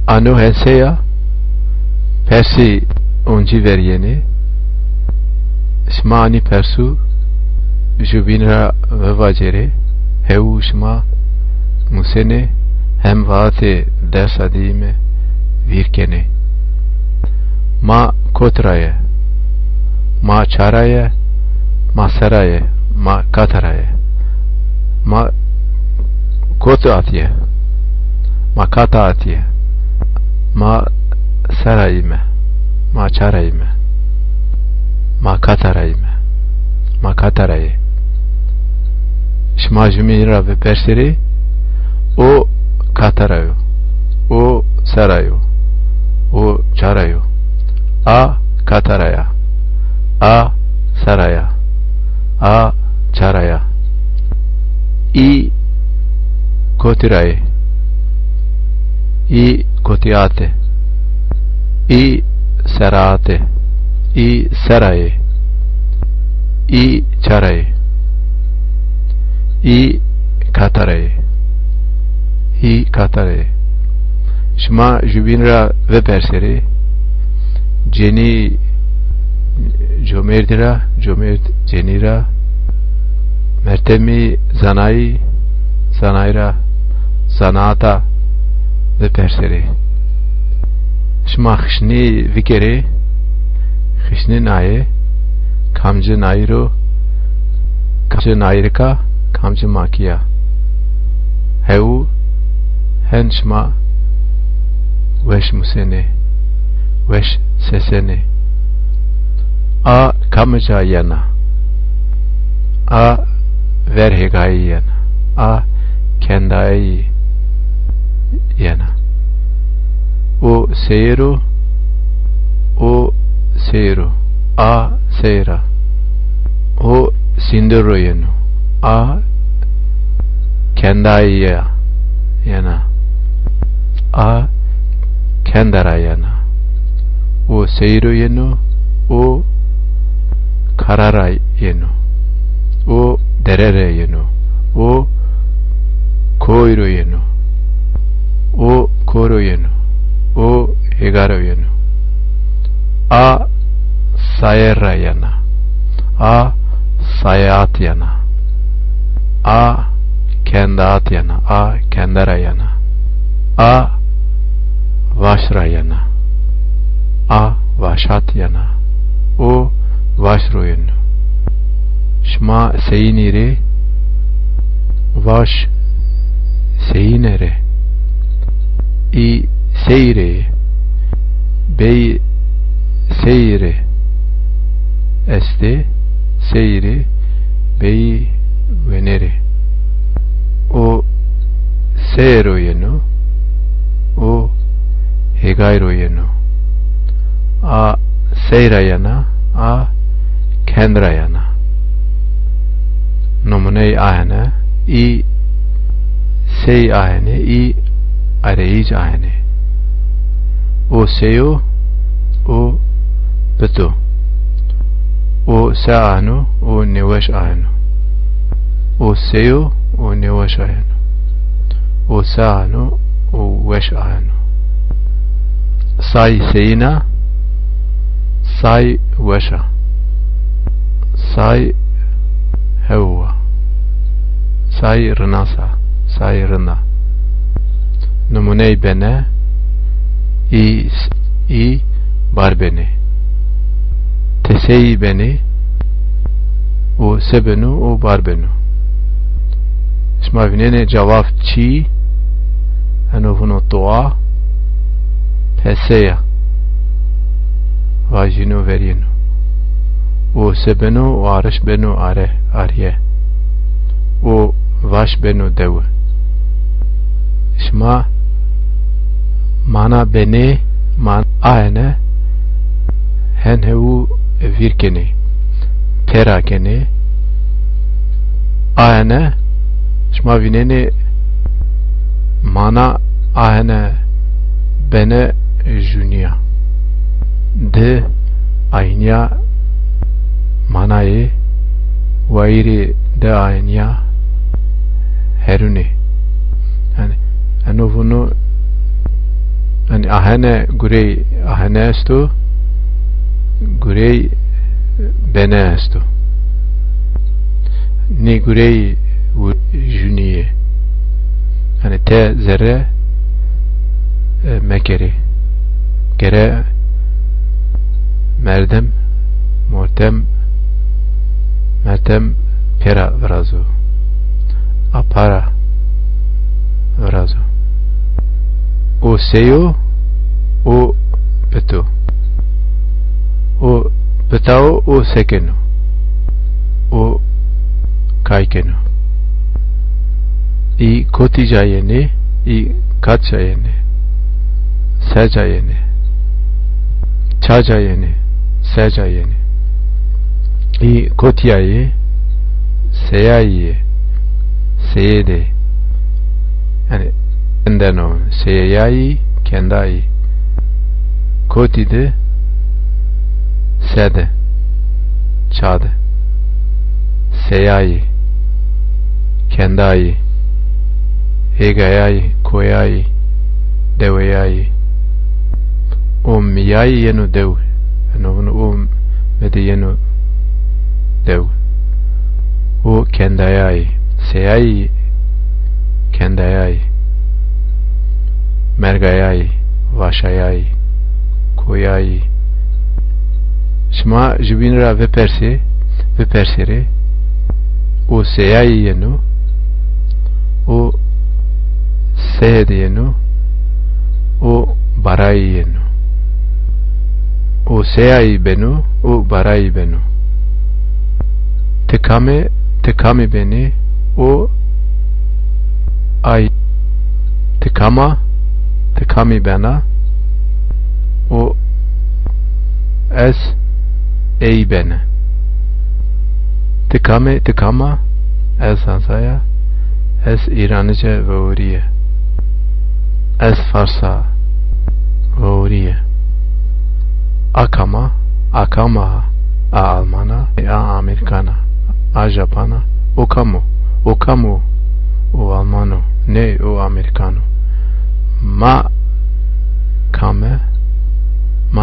Ano henseya Persi onji veryeni Shma ani persu Jubinra vevacere Heu shma Musene hem vaate ders adime virkene ma kotraye ma çaraye ma saraye ma kataraye ma kotatiye ma katatiye ma sarayime ma çarayime ma katarayime ma kataraye Shma jumira ve perseri o katarayo o sarayo o çarayo a kataraya a saraya a çaraya i kotiraye i kotiate i sarate i saraye i çaraye i kataraye hi katare Shma jubinra ve perseri Ceni Cömertira Cömert cenira Mertemi zanai Zanaira Zanata ve perseri Shma khshni vikere Khshni naye Kamcı nairo Kamcı nairika Kamcı makiya Heu hen shma wesh musene wesh sesene a kamaja yana a verhegai yana a kendai yana o seyro a seyra o sindoro yenu a kendai yana a kendara yana o seyro yenu o karara yenu o derere yenu o koyro yenu o koro yenu o hegaro yenu a sayera yana a sayat yana a kendat yana a kendara yana a vaşra yana a vaşat yana o vaşro yenu Shma seyinire vaş seyinere i seyre bey seyre este seyre bey venere o seyro yenu o hegayro yenu a seyra yana a kendra yana numune ahene i sey ahene i areyij ahene o seyo o beto o saanu o nevesh ahenu o seyo o nevesh ahenu o saanu o wesh ahenu say seyina say wesha say hewa say rınasa say rına numune bene i barbeni teseyi beni o sebenu o barbenu ismavinene cevap çi enovuno toa peseya vajino verino o sebenu o arış benu are arye o vaş benu dev isma mana beni man aene henhevu virkeni perakeni aene isma vineni mana aene bene junia de aynya manaye vairi de aynya herune yani bunu yani ahene gurey ahene estu, gurey bene estu. Ni gurey juniye. Yani te zerre mekeri. Gere merdem mortem mertem pera vrazo. Apara vrazo. O seyo o peto. O petao o sekeno. O kaikeno. I kotijayene I katjayene. Sajayene. Çacayene. Sajayene. I kotiyaye seyaye seyede. Yani kendeno seyayi kendayi. Kotide sede çade seyayi kendayi egayayi koyayi deveyayi miyayi yenu dev onu mede yenu dev o kendayayi seyayi kendayayi mergayayi vaşayayi koyayi. Şma jibinra ve persere o seyayi yenu o seyede yenu o barayi yenu o seyayi benu o barayi benu tekame beni o ay tekami bana o es ey bene tekama es Hansaya es İranice ve Oriye es Farsa ve Oriye akama a Almana a Amerikana a Japana okamu o Almano ne o Amerikano ma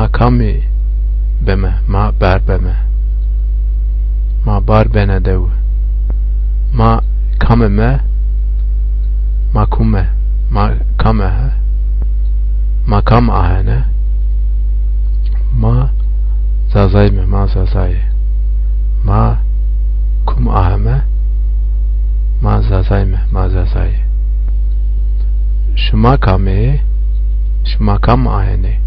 kami beme ma bar beme ma bar bene dev ma kameme ma kume ma kamehe ma kam ahene ma zazayme ma zazaye ma kum aheme ma zazayme ma zazaye şuma kame şuma kam ahene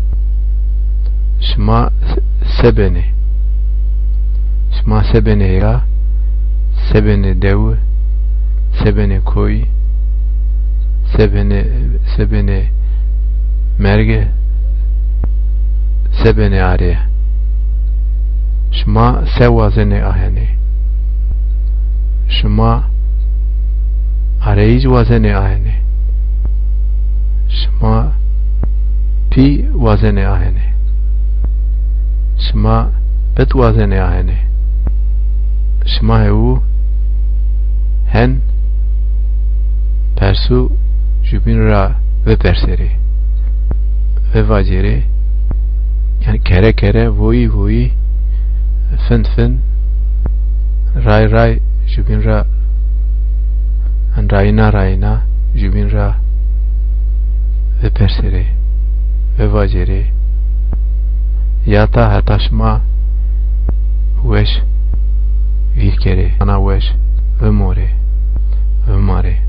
şuma sebene şuma sebene ya sebene dev sebene koy sebene merge sebene arya şuma sevazene ahene şuma arayıcı vazene ahene şuma pi vazene ahene şuma bet vazene ahene şuma hevu hen persu jubinra ve perseri ve vaceri yani kere voyi fen ray jubinra an rayna jubinra ve perseri ve vaceri yata hataşma weş virkeri ana weş ve more ve mare